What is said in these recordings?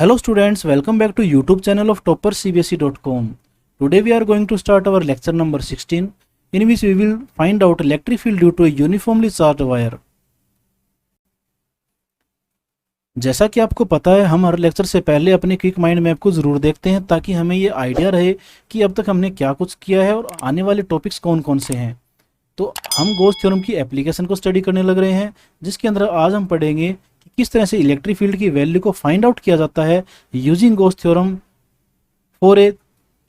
Hello students, welcome back to YouTube channel of toppercbse.com. Today we are going to start our lecture number 16 in which we will find out electric field due to a uniformly charged wire. जैसा कि आपको पता है, हम हर lecture से पहले अपने quick mind map को ज़रूर देखते हैं ताकि हमें ये आइडिया रहे कि अब तक हमने क्या कुछ किया है और आने वाले टॉपिक्स कौन कौन से हैं। तो हम गॉस थ्योरम की एप्लीकेशन को स्टडी करने लग रहे हैं, जिसके अंदर आज हम पढ़ेंगे कि किस तरह से इलेक्ट्रिक फील्ड की वैल्यू को फाइंड आउट किया जाता है using Gauss theorem for a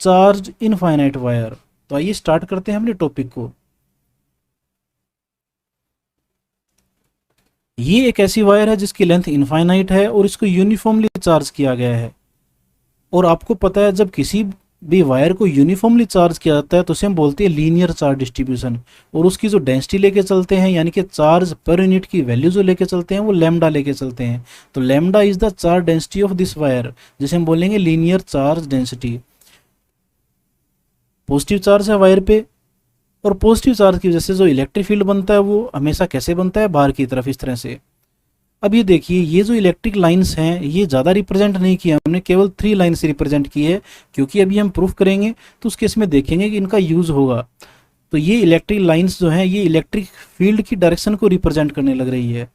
charge infinite wire. तो आइए स्टार्ट करते हैं अपने टॉपिक को। ये एक ऐसी वायर है जिसकी लेंथ इनफाइनाइट है और इसको यूनिफॉर्मली चार्ज किया गया है। और आपको पता है, जब किसी भी वायर को यूनिफॉर्मली चार्ज किया जाता है तो उसे हम बोलते हैं लीनियर चार्ज डिस्ट्रीब्यूशन। और उसकी जो डेंसिटी लेके चलते हैं, यानी कि चार्ज पर यूनिट की वैल्यू जो लेके चलते हैं, वो लैम्डा लेके चलते हैं। तो lambda is the charge density of this wire, जिसे हम बोलेंगे linear charge density. Positive charge है वायर पे, और पॉजिटिव चार्ज की वजह से जो इलेक्ट्रिक फील्ड बनता है वो हमेशा कैसे बनता है, बाहर की तरफ, इस तरह से। अब ये देखिए, ये जो इलेक्ट्रिक लाइंस हैं ये ज़्यादा रिप्रेजेंट नहीं किया हमने, केवल 3 लाइन से रिप्रेजेंट की है, क्योंकि अभी हम प्रूफ करेंगे तो उस केस में देखेंगे कि इनका यूज़ होगा। तो ये इलेक्ट्रिक लाइंस जो हैं ये इलेक्ट्रिक फील्ड की डायरेक्शन को रिप्रेजेंट करने लग रही है।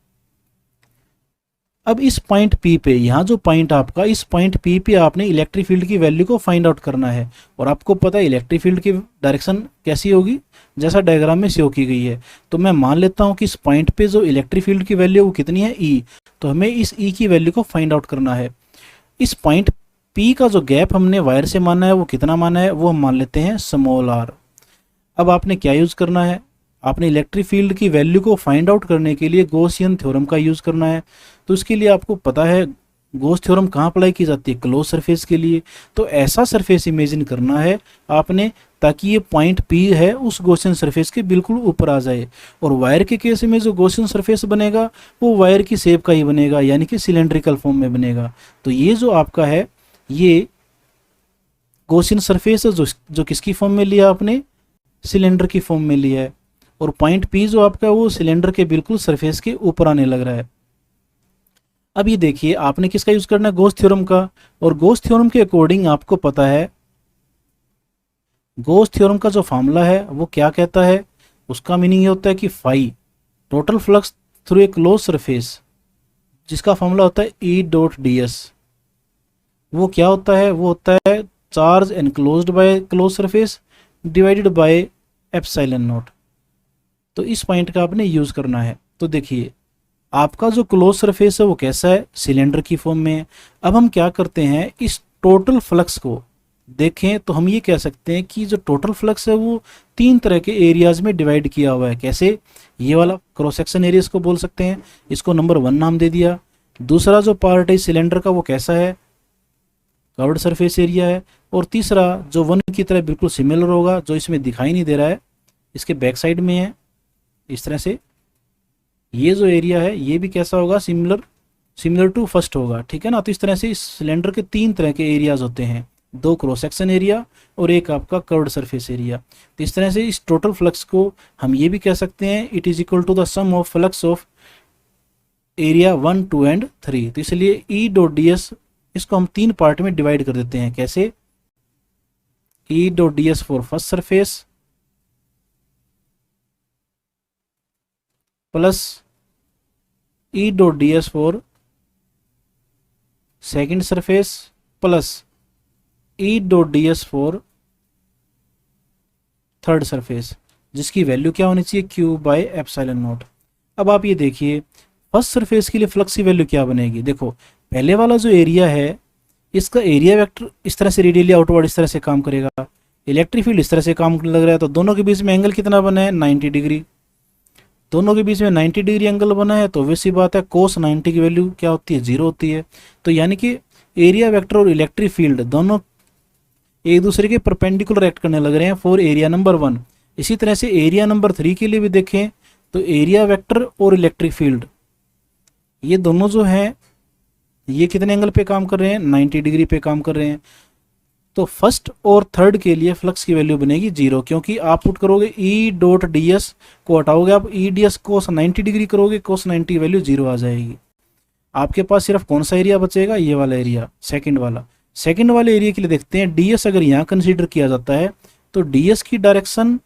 अब इस पॉइंट P पे, यहाँ जो पॉइंट आपका, इस पॉइंट P पे आपने इलेक्ट्रिक फील्ड की वैल्यू को फाइंड आउट करना है। और आपको पता है इलेक्ट्रिक फील्ड की डायरेक्शन कैसी होगी, जैसा डायग्राम में शो की गई है। तो मैं मान लेता हूँ कि इस पॉइंट पे जो इलेक्ट्रिक फील्ड की वैल्यू वो कितनी है, E। तो हमें इस E की वैल्यू को फाइंड आउट करना है। इस पॉइंट P का जो गैप हमने वायर से माना है वो कितना माना है, वो हम मान लेते हैं स्मॉल r। अब आपने क्या यूज़ करना है, आपने इलेक्ट्रिक फील्ड की वैल्यू को फाइंड आउट करने के लिए गॉसियन थ्योरम का यूज़ करना है। तो इसके लिए आपको पता है गॉस थ्योरम कहाँ अप्लाई की जाती है, क्लोज सरफेस के लिए। तो ऐसा सरफेस इमेजिन करना है आपने ताकि ये पॉइंट P है उस गॉसियन सरफेस के बिल्कुल ऊपर आ जाए। और वायर के केस में जो गॉसियन सरफेस बनेगा वो वायर की शेप का ही बनेगा, यानी कि सिलेंड्रिकल फॉर्म में बनेगा। तो ये जो आपका है ये गॉसियन सरफेस है जो किसकी फॉर्म में लिया आपने, सिलेंडर की फॉर्म में लिया है। और पॉइंट P जो आपका वो सिलेंडर के बिल्कुल सरफेस के ऊपर आने लग रहा है। अब ये देखिए, आपने किसका यूज करना है, गॉस थ्योरम का। और गॉस थ्योरम के अकॉर्डिंग आपको पता है गॉस थ्योरम का जो फॉर्मूला है वो क्या कहता है, उसका मीनिंग ये होता है कि phi total flux through a close surface, जिसका फॉर्मूला होता है E.ds। वो क्या होता है, वो होता है charge enclosed bye close surface divided by epsilon nought. तो इस पॉइंट का आपने यूज करना है। तो देखिए, आपका जो क्लोज सरफेस है वो कैसा है, सिलेंडर की फॉर्म में है। अब हम क्या करते हैं, इस टोटल फ्लक्स को देखें तो हम ये कह सकते हैं कि जो टोटल फ्लक्स है वो 3 तरह के एरियाज में डिवाइड किया हुआ है। कैसे, ये वाला क्रॉस सेक्शन एरिया इसको बोल सकते हैं, इसको नंबर 1 नाम दे दिया। दूसरा जो पार्ट है सिलेंडर का वो कैसा है, कर्व्ड सरफेस एरिया है। और तीसरा जो 1 की तरह बिल्कुल सिमिलर होगा, जो इसमें दिखाई नहीं दे रहा है, इसके बैक साइड में है इस तरह से, ये जो एरिया है ये भी कैसा होगा, सिमिलर टू फर्स्ट होगा, ठीक है ना। तो इस तरह से इस सिलेंडर के 3 तरह के एरियाज होते हैं, 2 क्रॉस सेक्शन एरिया और एक आपका कर्व्ड सरफेस एरिया। तो इस तरह से इस टोटल फ्लक्स को हम ये भी कह सकते हैं, it is equal to the sum of flux of area 1, 2 and 3। तो इसलिए E.ds इसको हम 3 पार्ट में डिवाइड कर देते हैं। कैसे, E.ds for first surface plus E.ds for second surface plus E.ds for third surface, जिसकी वैल्यू क्या होनी चाहिए, Q बाय एप्सिलॉन नॉट। अब आप ये देखिए, फर्स्ट सरफेस के लिए फ्लक्स की वैल्यू क्या बनेगी। देखो, पहले वाला जो एरिया है इसका एरिया वेक्टर इस तरह से रेडियली आउटवर्ड इस तरह से काम करेगा, इलेक्ट्रिक फील्ड इस तरह से काम लग रहा है। तो दोनों के बीच में एंगल कितना बना है, 90 डिग्री। दोनों के बीच में 90 डिग्री एंगल बना है, तो वैसी बात है कोस 90 की वैल्यू क्या होती है, 0 होती है। तो यानी कि एरिया वेक्टर और इलेक्ट्रिक फील्ड दोनों एक दूसरे के परपेंडिकुलर एक्ट करने लग रहे हैं फॉर एरिया नंबर 1। इसी तरह से एरिया नंबर 3 के लिए भी देखें तो एरिया वेक्टर और इलेक्ट्रिक फील्ड ये दोनों जो हैं ये कितने एंगल पे काम कर रहे हैं, 90 डिग्री पे काम कर रहे हैं। तो फर्स्ट और थर्ड के लिए फ्लक्स की वैल्यू बनेगी 0, क्योंकि आप पुट करोगे E.ds को हटाओगे आप, E.ds कोस 90 डिग्री करोगे, कोस 90 की वैल्यू 0 आ जाएगी। आपके पास सिर्फ कौन सा एरिया बचेगा, ये वाला एरिया, सेकंड वाला। सेकंड वाले एरिया के लिए देखते हैं डीएस अगर यहाँ कंसीडर किया जाता है तो डीएस की डायरेक्शन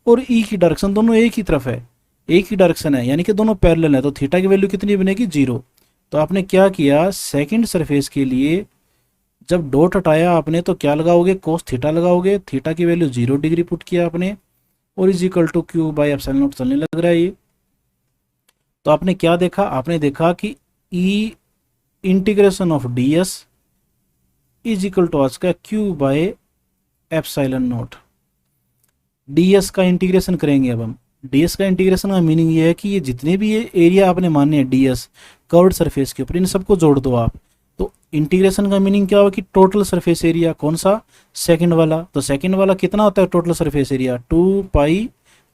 और ई की डायरेक्शन दोनों एक ही तरफ है, एक ही डायरेक्शन है, यानी कि दोनों पैरेलल है। तो थीटा की वैल्यू कितनी बनेगी, 0। तो आपने क्या किया, सेकंड सरफेस के लिए जब डॉट हटाया आपने तो क्या लगाओगे, कोस थीटा लगाओगे। थीटा की वैल्यू 0 डिग्री पुट किया आपने और is equal to Q by epsilon naught चलने लग रहा है ये। तो आपने क्या देखा, आपने देखा कि E integration of D S is equal to आज का Q by epsilon nought. DS का इंटीग्रेशन करेंगे अब हम। डीएस का इंटीग्रेशन का मीनिंग ये है कि ये जितने भी ये एरिया आपने माने हैं डीएस कर्व्ड सरफेस के ऊपर, इन सबको जोड़ दो आप। तो इंटीग्रेशन का मीनिंग क्या होगा कि टोटल सरफेस एरिया कौन सा, सेकंड वाला। तो सेकंड वाला कितना होता है total surface area, 2 pi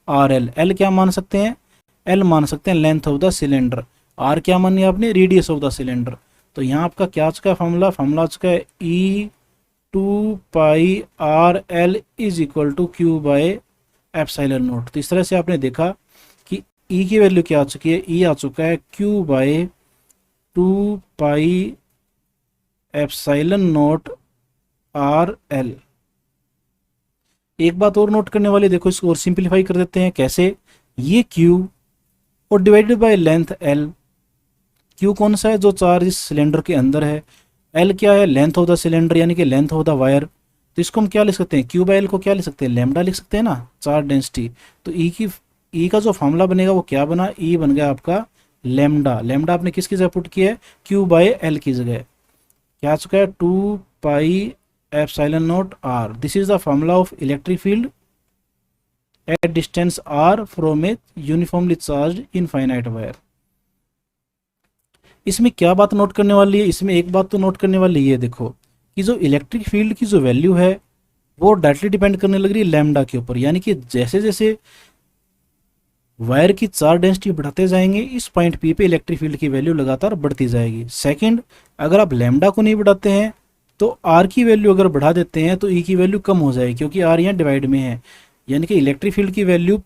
R L. L क्या मान सकते हैं, एल मान सकते हैं length of the cylinder, R क्या मानिए आपने, रेडियस ऑफ द सिलेंडर। तो यहाँ आपका क्या आ चुका है फॉर्मूला, फॉर्मूला आ चुका है E 2 pi R L is equal to Q by epsilon nought. तो इस तरह से आपने देखा कि ई की वैल्यू क्या आ चुकी है, ई आ चुका है Q by 2 pi epsilon naught R L. एक बात और नोट करने वाली, देखो इसको और सिंपलीफाई कर देते हैं। कैसे, ये क्यू और divided by length L. Q कौन सा है, जो चार्ज इस सिलेंडर के अंदर है। एल क्या है, लेंथ ऑफ द सिलेंडर यानी कि लेंथ ऑफ द वायर। तो इसको हम क्या लिख सकते हैं, क्यू बाय एल को क्या लिख सकते हैं, लैम्डा लिख सकते हैं ना, चार्ज डेंसिटी। तो ई का जो फॉर्मूला बनेगा वो क्या बना, ई बन गया आपका लैम्डा। लैम्डा आपने किसकी जगह पुट किया है, क्यू बाय एल की जगह। क्या आ चुका है, 2 pi epsilon naught R. This is the formula of electric field at distance R from a uniformly charged infinite wire. इसमें क्या बात नोट करने वाली है, इसमें एक बात तो नोट करने वाली है, देखो कि जो इलेक्ट्रिक फील्ड की जो वैल्यू है वो डायरेक्टली डिपेंड करने लग रही है लैम्डा के ऊपर। यानी कि जैसे जैसे वायर की चार्ज डेंसिटी बढ़ाते जाएंगे इस पॉइंट पी पे इलेक्ट्रिक फील्ड की वैल्यू लगातार बढ़ती जाएगी। सेकंड, अगर आप लैम्डा को नहीं बढ़ाते हैं तो आर की वैल्यू अगर बढ़ा देते हैं तो ई की वैल्यू कम हो जाएगी, क्योंकि आर यहाँ डिवाइड में है। यानी कि इलेक्ट्रिक फील्ड की वैल्यू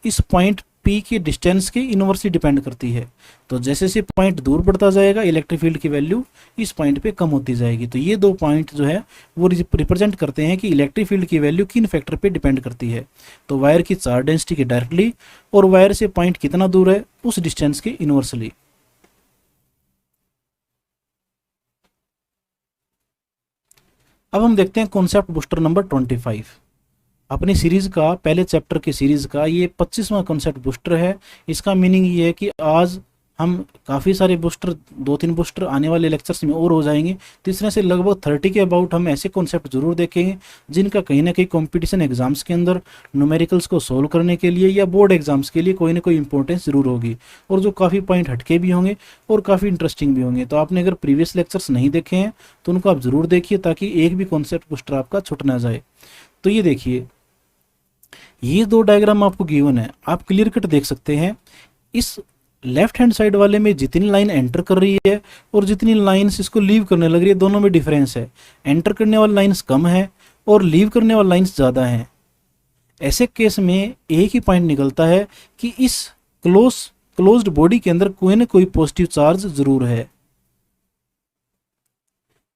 इस पॉइंट पी के डिस्टेंस के इनवर्सली डिपेंड करती है। तो जैसे जैसे पॉइंट दूर बढ़ता जाएगा इलेक्ट्रिक फील्ड की वैल्यू इस पॉइंट पे कम होती जाएगी। तो ये दो पॉइंट जो है वो रिप्रेजेंट करते हैं कि इलेक्ट्रिक फील्ड की वैल्यू किन फैक्टर पे डिपेंड करती है। तो वायर की चार्ज डेंसिटी के डायरेक्टली और वायर से पॉइंट कितना दूर है उस डिस्टेंस के इनवर्सली। अब हम देखते हैं कॉन्सेप्ट बूस्टर नंबर 25। अपनी सीरीज का, पहले चैप्टर की सीरीज का ये 25वां कॉन्सेप्ट बूस्टर है। इसका मीनिंग ये है कि आज हम काफ़ी सारे बूस्टर, 2-3 बूस्टर आने वाले लेक्चर्स में और हो जाएंगे। तीसरे से लगभग 30 के अबाउट हम ऐसे कॉन्सेप्ट जरूर देखेंगे जिनका कहीं ना कहीं कंपटीशन एग्जाम्स के अंदर न्यूमेरिकल्स को सोल्व करने के लिए या बोर्ड एग्जाम्स के लिए कोई ना कोई इंपॉर्टेंस जरूर होगी, और जो काफ़ी पॉइंट हटके भी होंगे और काफ़ी इंटरेस्टिंग भी होंगे। तो आपने अगर प्रीवियस लेक्चर्स नहीं देखे हैं तो उनको आप ज़रूर देखिए ताकि एक भी कॉन्सेप्ट बूस्टर आपका छूट ना जाए। तो ये देखिए, ये दो डायग्राम आपको गिवन है, आप क्लियर कट देख सकते हैं। इस लेफ्ट हैंड साइड वाले में जितनी लाइन एंटर कर रही है और जितनी लाइंस इसको लीव करने लग रही है, दोनों में डिफरेंस है। एंटर करने वाली लाइंस कम है और लीव करने वाली लाइंस ज़्यादा हैं। ऐसे केस में एक ही पॉइंट निकलता है कि इस क्लोज्ड बॉडी के अंदर कोई ना कोई पॉजिटिव चार्ज जरूर है,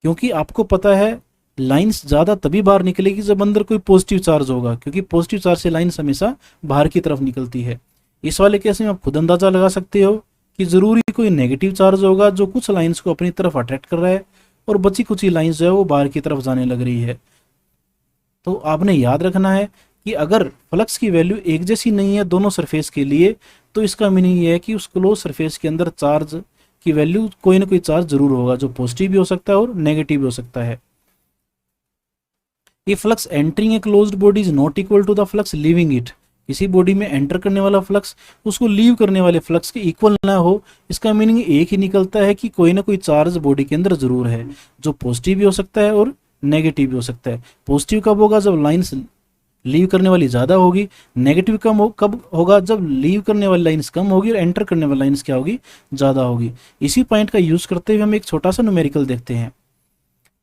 क्योंकि आपको पता है लाइंस ज़्यादा तभी बाहर निकलेगी जब अंदर कोई पॉजिटिव चार्ज होगा, क्योंकि पॉजिटिव चार्ज से लाइंस हमेशा बाहर की तरफ निकलती है। इस वाले केस में आप खुद अंदाजा लगा सकते हो कि ज़रूरी कोई नेगेटिव चार्ज होगा जो कुछ लाइंस को अपनी तरफ अट्रैक्ट कर रहा है और बची कुछ ही लाइंस जो है वो बाहर की तरफ जाने लग रही है। तो आपने याद रखना है कि अगर फ्लक्स की वैल्यू एक जैसी नहीं है दोनों सरफेस के लिए, तो इसका मीनिंग ये है कि उस क्लोज सरफेस के अंदर चार्ज की वैल्यू कोई ना कोई चार्ज जरूर होगा, जो पॉजिटिव भी हो सकता है और नेगेटिव भी हो सकता है। ये flux entering a closed body is not equal to the flux leaving it. किसी बॉडी में एंटर करने वाला फ्लक्स उसको लीव करने वाले फ्लक्स के इक्वल ना हो, इसका मीनिंग एक ही निकलता है कि कोई ना कोई चार्ज बॉडी के अंदर जरूर है, जो पॉजिटिव भी हो सकता है और नेगेटिव भी हो सकता है। पॉजिटिव कब होगा, जब लाइंस लीव करने वाली ज़्यादा होगी। नेगेटिव कब होगा, जब लीव करने वाली लाइंस कम होगी और एंटर करने वाली लाइंस क्या होगी, ज़्यादा होगी। इसी पॉइंट का यूज़ करते हुए हम एक छोटा सा न्यूमेरिकल देखते हैं।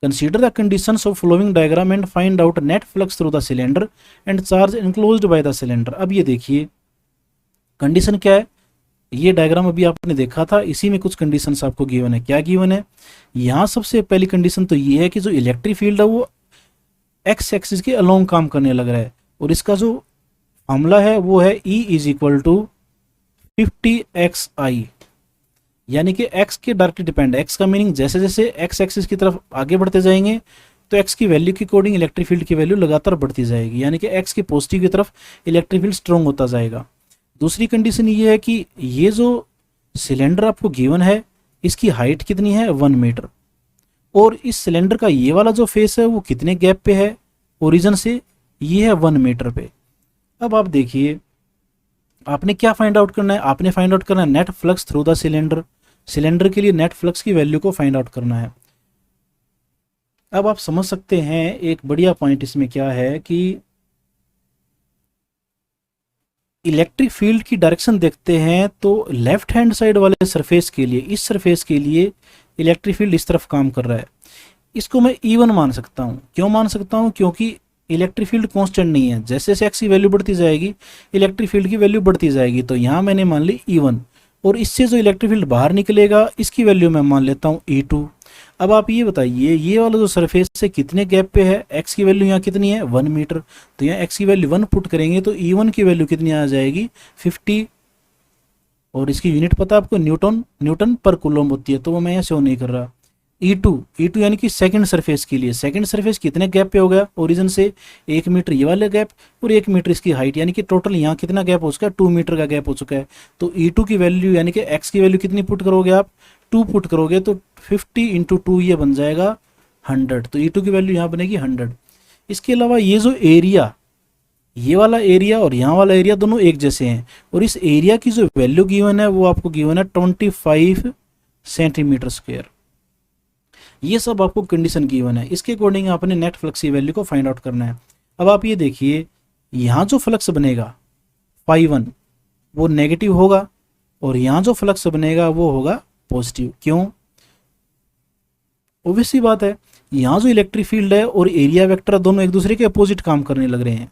Consider the conditions of flowing diagram and find out net flux through the cylinder and charge enclosed by the cylinder। अब ये देखिए कंडीशन क्या है, ये डायग्राम अभी आपने देखा था, इसी में कुछ कंडीशंस आपको गिवन है। क्या गिवन है? यहाँ सबसे पहली कंडीशन तो ये है कि जो इलेक्ट्रिक फील्ड है वो एक्स एक्सिस के अलोंग काम करने लग रहा है, और इसका जो फॉर्मूला है वो है E is equal to 50xi, यानी कि x के डायरेक्टली डिपेंड है। x का मीनिंग जैसे जैसे x एक्सिस की तरफ आगे बढ़ते जाएंगे तो x की वैल्यू के अकॉर्डिंग इलेक्ट्रिक फील्ड की वैल्यू लगातार बढ़ती जाएगी, यानी कि x के पॉजिटिव की तरफ इलेक्ट्रिक फील्ड स्ट्रॉन्ग होता जाएगा। दूसरी कंडीशन ये है कि ये जो सिलेंडर आपको गिवन है इसकी हाइट कितनी है? 1 मीटर, और इस सिलेंडर का ये वाला जो फेस है वो कितने गैप पे है ओरिजिन से? ये है 1 मीटर पे। अब आप देखिए आपने क्या फाइंड आउट करना है? आपने फाइंड आउट करना है net flux through the cylinder. Cylinder के लिए नेट फ्लक्स की वैल्यू को फाइंड आउट करना है। अब आप समझ सकते हैं एक बढ़िया पॉइंट इसमें क्या है कि इलेक्ट्रिक फील्ड की डायरेक्शन देखते हैं तो लेफ्ट हैंड साइड वाले सरफेस के लिए, इस सरफेस के लिए इलेक्ट्रिक फील्ड इस तरफ काम कर रहा है। इसको मैं E1 मान सकता हूँ। क्यों मान सकता हूँ? क्योंकि इलेक्ट्रिक फील्ड कांस्टेंट नहीं है, जैसे जैसे एक्स की वैल्यू बढ़ती जाएगी इलेक्ट्रिक फील्ड की वैल्यू बढ़ती जाएगी। तो यहाँ मैंने मान ली E1, और इससे जो इलेक्ट्रिक फील्ड बाहर निकलेगा इसकी वैल्यू मैं मान लेता हूँ E2। अब आप ये बताइए ये वाला जो सरफेस से कितने गैप पे है? एक्स की वैल्यू यहाँ कितनी है? 1 मीटर। तो यहाँ एक्स की वैल्यू 1 पुट करेंगे तो E1 की वैल्यू कितनी आ जाएगी? 50, और इसकी यूनिट पता है आपको न्यूटन, न्यूटन पर कूलम होती है, तो वो मैं यहाँ शो नहीं कर रहा। E2 यानी कि सेकंड सरफेस के लिए, सेकंड सरफेस कितने गैप पे हो गया? ओरिजिन से 1 मीटर ये वाला गैप और 1 मीटर इसकी हाइट, यानी कि टोटल यहाँ कितना गैप हो चुका है? 2 मीटर का गैप हो चुका है। तो E2 की वैल्यू यानी कि एक्स की वैल्यू कितनी पुट करोगे आप? 2 पुट करोगे तो 50 इंटू 2 ये बन जाएगा 100। तो E2 की वैल्यू यहाँ बनेगी 100। इसके अलावा ये जो एरिया, ये वाला एरिया और यहाँ वाला एरिया दोनों एक जैसे हैं, और इस एरिया की जो वैल्यू गिवन है वो आपको गिवन है 25 सेंटीमीटर स्क्वायर। ये सब आपको कंडीशन गिवन है, इसके अकॉर्डिंग आपने नेट फ्लक्स की वैल्यू को फाइंड आउट करना है। अब आप ये देखिए यहाँ जो फ्लक्स बनेगा φ1 वो नेगेटिव होगा, और यहाँ जो फ्लक्स बनेगा वो होगा पॉजिटिव। क्यों? ऑब्वियस सी बात है, यहाँ जो इलेक्ट्रिक फील्ड है और एरिया वेक्टर दोनों एक दूसरे के अपोजिट काम करने लग रहे हैं।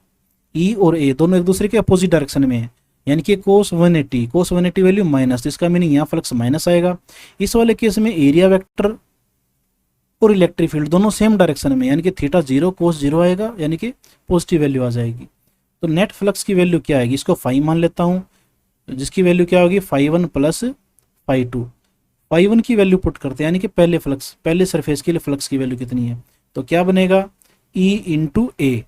E और A दोनों एक दूसरे के अपोजिट डायरेक्शन में है, यानी कि cos 180 वैल्यू माइनस, इसका मीनिंग यहाँ फ्लक्स माइनस आएगा। इस वाले केस में एरिया वेक्टर और इलेक्ट्रिक फील्ड दोनों सेम डायरेक्शन में, यानी कि थीटा 0 cos 0 आएगा, यानी कि पॉजिटिव वैल्यू आ जाएगी। तो नेट फ्लक्स की वैल्यू क्या आएगी? इसको फाई मान लेता हूँ, जिसकी वैल्यू क्या होगी? φ1 प्लस φ2। φ1 की वैल्यू पुट करते हैं, यानी कि पहले फ्लक्स, पहले सरफेस के लिए फ्लक्स की वैल्यू कितनी है? तो क्या बनेगा? E इंटू ए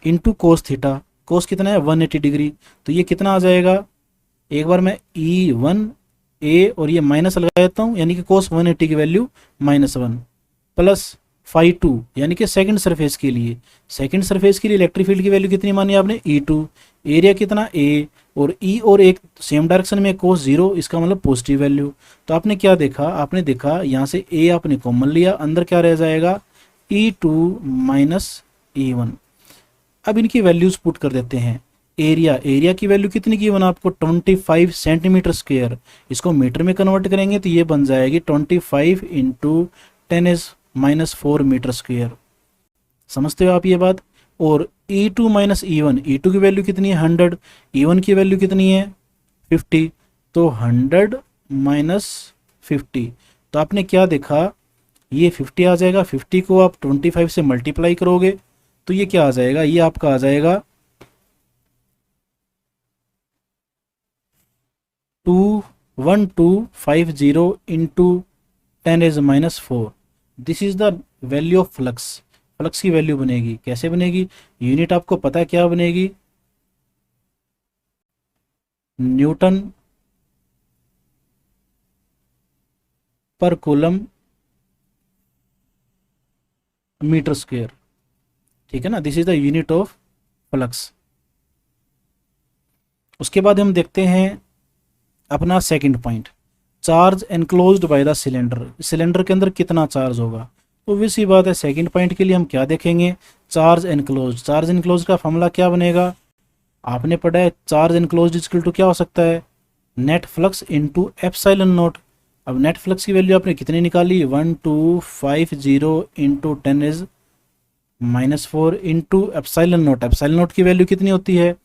इंटू कोस थीटा, कोस कितना है? 180 डिग्री। तो ये कितना आ जाएगा? एक बार मैं E1 A और ये माइनस लगा देता हूँ, यानी कि कोस 180 की वैल्यू -1 प्लस φ2, यानी कि सेकंड सरफेस के लिए, सेकंड सरफेस के लिए इलेक्ट्रिक फील्ड की वैल्यू कितनी मानी आपने? E2, एरिया कितना? A, और E और एक सेम डायरेक्शन में कोस 0, इसका मतलब पॉजिटिव वैल्यू। तो आपने क्या देखा? आपने देखा यहाँ से A आपने कॉमन लिया, अंदर क्या रह जाएगा? E2 minus E1। अब इनकी वैल्यूज पुट कर देते हैं। एरिया की वैल्यू कितनी की बना आपको? 25 सेंटीमीटर स्क्वायर। इसको मीटर में कन्वर्ट करेंगे तो ये बन जाएगी 25 इंटू 10⁻⁴ मीटर स्क्वायर। समझते हो आप ये बात? और E2 माइनस E1, E2 की वैल्यू कितनी है? 100, E1 की वैल्यू कितनी है? 50। तो 100 माइनस 50, तो आपने क्या देखा? ये 50 आ जाएगा। 50 को आप 25 से मल्टीप्लाई करोगे तो ये क्या आ जाएगा? ये आपका आ जाएगा 21250 into 10⁻⁴। This is the value of flux. Flux की वैल्यू बनेगी, कैसे बनेगी? यूनिट आपको पता है क्या बनेगी? न्यूटन पर कूलम मीटर स्क्वायर, ठीक है ना? This is the unit of flux. उसके बाद हम देखते हैं अपना second point, charge enclosed by the cylinder. Cylinder के अंदर कितना चार्ज होगा? तो वैसी बात है, सेकंड पॉइंट के लिए हम क्या देखेंगे? Charge enclosed. चार्ज एनक्लोज्ड का फॉर्मूला क्या बनेगा? आपने पढ़ा है चार्ज एनक्लोज्ड इक्वल टू क्या हो सकता है? Net flux into epsilon not. अब नेट फ्लक्स की वैल्यू आपने कितनी निकाली? 1250 into 10⁻⁴ into epsilon not. Epsilon not की वैल्यू कितनी होती है?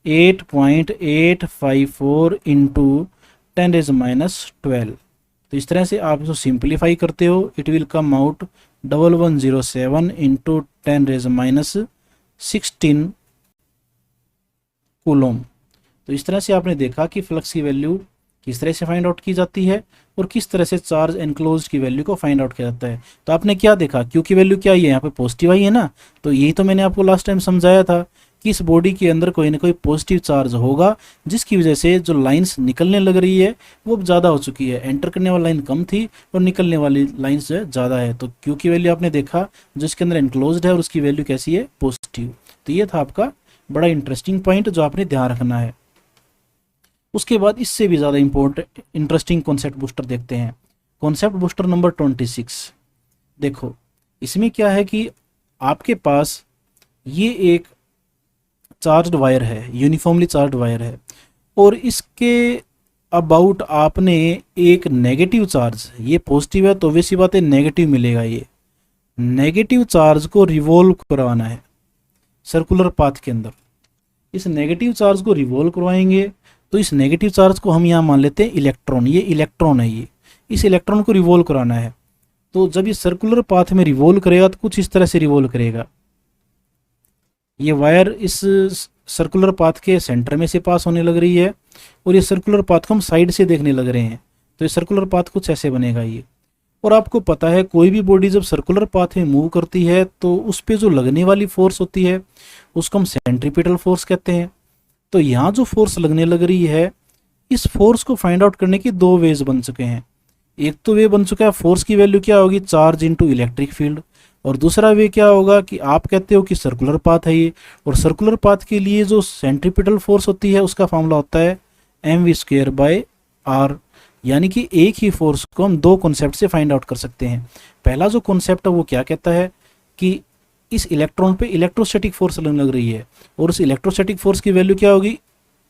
8.854 इंटू 10⁻12। तो इस तरह से आप इसको सिंप्लीफाई करते हो, it will come out 1107 into 10⁻16 coulomb. तो इस तरह से आपने देखा कि फ्लक्स की वैल्यू किस तरह से फाइंड आउट की जाती है और किस तरह से चार्ज एनक्लोज्ड की वैल्यू को फाइंड आउट किया जाता है। तो आपने क्या देखा, क्यू की वैल्यू क्या आई है, यहाँ पे पॉजिटिव आई है ना। तो यही तो मैंने आपको लास्ट टाइम समझाया था कि इस बॉडी के अंदर कोई ना कोई पॉजिटिव चार्ज होगा, जिसकी वजह से जो लाइंस निकलने लग रही है वो अब ज़्यादा हो चुकी है। एंटर करने वाली लाइन कम थी और निकलने वाली लाइंस जो है ज़्यादा है। तो क्यू की वैल्यू आपने देखा जो इसके अंदर एनक्लोज्ड है और उसकी वैल्यू कैसी है, पॉजिटिव। तो ये था आपका बड़ा इंटरेस्टिंग पॉइंट जो आपने ध्यान रखना है। उसके बाद इससे भी ज़्यादा इंटरेस्टिंग कॉन्सेप्ट बूस्टर देखते हैं। Concept booster number 26। देखो इसमें क्या है कि आपके पास ये एक चार्ज्ड वायर है, यूनिफॉर्मली चार्ज्ड वायर है, और इसके अबाउट आपने एक नेगेटिव चार्ज, ये पॉजिटिव है तो वैसी बात है नेगेटिव मिलेगा, ये नेगेटिव चार्ज को रिवॉल्व करवाना है सर्कुलर पाथ के अंदर। इस नेगेटिव चार्ज को रिवॉल्व करवाएंगे तो इस नेगेटिव चार्ज को हम यहाँ मान लेते हैं इलेक्ट्रॉन, ये इलेक्ट्रॉन है, ये इस इलेक्ट्रॉन को रिवॉल्व कराना है। तो जब ये सर्कुलर पाथ में रिवॉल्व करेगा तो कुछ इस तरह से रिवॉल्व करेगा। ये वायर इस सर्कुलर पाथ के सेंटर में से पास होने लग रही है और ये सर्कुलर पाथ को हम साइड से देखने लग रहे हैं। तो ये सर्कुलर पाथ कुछ ऐसे बनेगा ये। और आपको पता है कोई भी बॉडी जब सर्कुलर पाथ में मूव करती है तो उस पर जो लगने वाली फोर्स होती है उसको हम सेंट्रीपिटल फोर्स कहते हैं। तो यहाँ जो फोर्स लगने लग रही है, इस फोर्स को फाइंड आउट करने की दो वेज बन चुके हैं। एक तो वे बन चुका है फोर्स की वैल्यू क्या होगी, चार्ज इनटू इलेक्ट्रिक फील्ड, और दूसरा वे क्या होगा कि आप कहते हो कि सर्कुलर पाथ है ये, और सर्कुलर पाथ के लिए जो सेंट्रीपिटल फोर्स होती है उसका फॉर्मूला होता है mv²/r। यानी कि एक ही फोर्स को हम दो कॉन्सेप्ट से फाइंड आउट कर सकते हैं। पहला जो कॉन्सेप्ट है वो क्या कहता है कि इस इलेक्ट्रॉन पे इलेक्ट्रोस्टैटिक फोर्स लगने लग रही है, और उस इलेक्ट्रोस्टैटिक फोर्स की वैल्यू क्या होगी,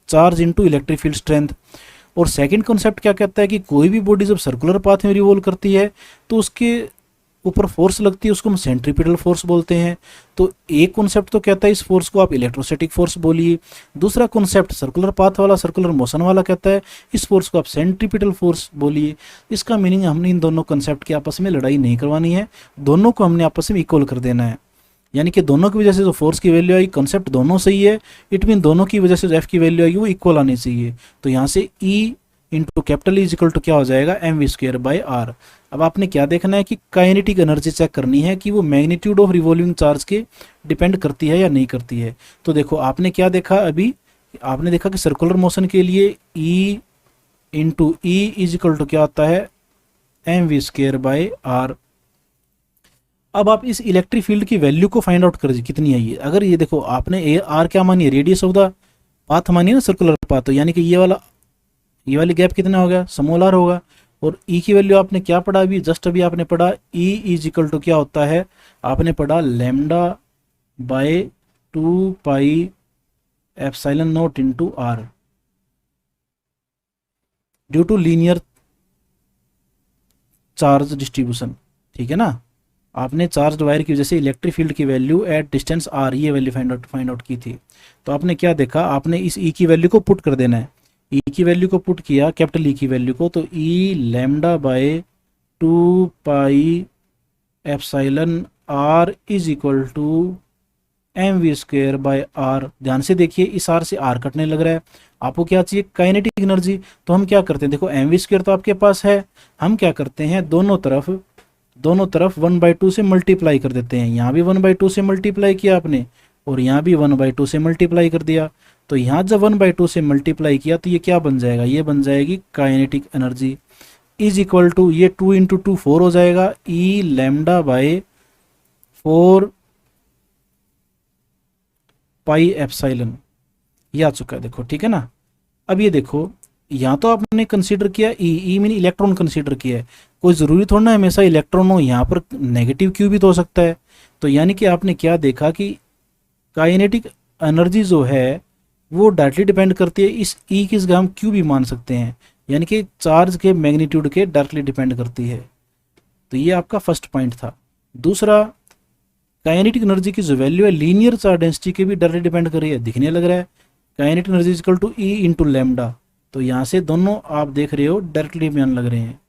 charge into electric field strength. और सेकंड कॉन्सेप्ट क्या कहता है कि कोई भी बॉडी जब सर्कुलर पाथ में रिवॉल्व करती है तो उसके ऊपर फोर्स लगती है, उसको हम सेंट्रीपिटल फोर्स बोलते हैं। तो एक कॉन्सेप्ट तो कहता है इस फोर्स को आप इलेक्ट्रोस्टैटिक फोर्स बोलिए, दूसरा कॉन्सेप्ट सर्कुलर पाथ वाला, सर्कुलर मोशन वाला कहता है इस फोर्स को आप सेंट्रीपिटल फोर्स बोलिए। इसका मीनिंग हमने इन दोनों कॉन्सेप्ट की आपस में लड़ाई नहीं करवानी है, दोनों को हमने आपस में इक्वल कर देना है। यानी कि दोनों की वजह से जो फोर्स की वैल्यू आई, कॉन्सेप्ट दोनों सही है, इट मीन दोनों की वजह से जो एफ की वैल्यू आई वो इक्वल आनी चाहिए। तो यहाँ से E into capital is equal to क्या हो जाएगा, mv²/r। अब आपने क्या देखना है कि काइनेटिक एनर्जी चेक करनी है कि वो मैग्नीट्यूड ऑफ रिवॉल्विंग चार्ज के डिपेंड करती है या नहीं करती है। तो देखो आपने क्या देखा, अभी आपने देखा कि सर्कुलर मोशन के लिए E into E is equal to क्या होता है, mv²/r। अब आप इस इलेक्ट्रिक फील्ड की वैल्यू को फाइंड आउट कर कितनी है ये। अगर ये देखो आपने ए आर क्या मानी है, रेडियस ऑफ द पाथ मानी है ना, सर्कुलर पाथ, तो यानी कि ये वाली गैप कितना हो गया, स्मॉल आर होगा। और ई की वैल्यू आपने क्या पढ़ा अभी, जस्ट अभी आपने पढ़ा ई इज इक्वल टू क्या होता है, आपने पढ़ा λ/2πε0 into R due to linear charge distribution. ठीक है ना, आपने चार्ज वायर की वजह से इलेक्ट्रिक फील्ड की वैल्यू एट डिस्टेंस आर, ये वैल्यू फाइंड आउट की थी। तो आपने क्या देखा, आपने इस ई की वैल्यू को पुट कर देना है। ई की वैल्यू को पुट किया, कैपिटल ई की वैल्यू को, तो ई λ/2πε0 इज इक्वल टू mv²/r। ध्यान से देखिए इस आर से आर कटने लग रहा है, आपको क्या चाहिए, काइनेटिक एनर्जी। तो हम क्या करते हैं, देखो mv² तो आपके पास है, हम क्या करते हैं दोनों तरफ 1/2 से मल्टीप्लाई कर देते हैं। यहाँ भी 1/2 से मल्टीप्लाई किया आपने और यहाँ भी 1/2 से मल्टीप्लाई कर दिया। तो यहाँ जब 1/2 से मल्टीप्लाई किया तो ये क्या बन जाएगा, ये बन जाएगी kinetic energy is equal to, ये 2 इंटू 2 4 हो जाएगा, ई λ/4 पाई एप्सिलॉन, ये आ चुका है। देखो ठीक है ना। अब ये देखो यहाँ तो आपने कंसीडर किया ई मीन इलेक्ट्रॉन कंसीडर किया है, कोई ज़रूरी थोड़ा ना हमेशा इलेक्ट्रॉन हो, यहाँ पर नेगेटिव क्यू भी तो हो सकता है। तो यानी कि आपने क्या देखा कि काइनेटिक एनर्जी जो है वो डायरेक्टली डिपेंड करती है इस ई की जगह हम क्यू भी मान सकते हैं, यानी कि चार्ज के मैग्नीट्यूड के डायरेक्टली डिपेंड करती है। तो ये आपका फर्स्ट पॉइंट था। दूसरा, काइनेटिक एनर्जी की जो वैल्यू है लीनियर चार्ज डेंसिटी के भी डायरेक्टली डिपेंड कर रही है, दिखने लग रहा है। Kinetic energy is equal to E into lambda. तो यहाँ से दोनों आप देख रहे हो डायरेक्टली बयान लग रहे हैं।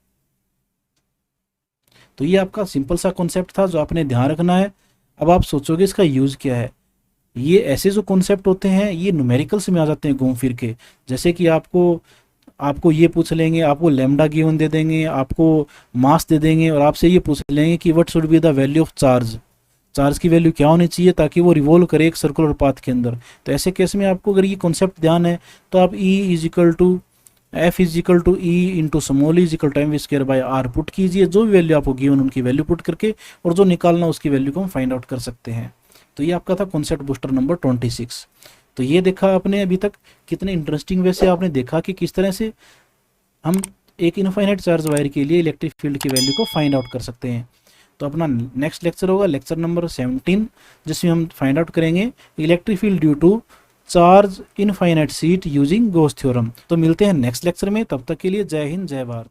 तो ये आपका सिंपल सा कॉन्सेप्ट था जो आपने ध्यान रखना है। अब आप सोचोगे इसका यूज़ क्या है। ये ऐसे जो कॉन्सेप्ट होते हैं ये न्यूमेरिकल्स में आ जाते हैं घूम फिर के। जैसे कि आपको ये पूछ लेंगे, आपको लैम्डा गिवन दे देंगे, आपको मास दे देंगे और आपसे ये पूछ लेंगे कि what should be the value of charge, charge की वैल्यू क्या होनी चाहिए ताकि वो रिवॉल्व करे एक सर्कुलर पाथ के अंदर। तो ऐसे केस में आपको अगर ये कॉन्सेप्ट ध्यान है तो आप E is equal to F is equal to E into small is equal to M square by R put कीजिए। जो भी वैल्यू आपको गिवन उनकी वैल्यू पुट करके और जो निकालना उसकी वैल्यू को हम फाइंड आउट कर सकते हैं। तो ये आपका था कॉन्सेप्ट बूस्टर नंबर 26। तो ये देखा आपने अभी तक कितने इंटरेस्टिंग वे से आपने देखा कि किस तरह से हम एक इनफाइनाइट चार्ज वायर के लिए इलेक्ट्रिक फील्ड की वैल्यू को फाइंड आउट कर सकते हैं। तो अपना नेक्स्ट लेक्चर होगा लेक्चर नंबर 17, जिसमें हम फाइंड आउट करेंगे electric field due to charge infinite sheet using Gauss theorem. तो मिलते हैं नेक्स्ट लेक्चर में, तब तक के लिए जय हिंद जय भारत।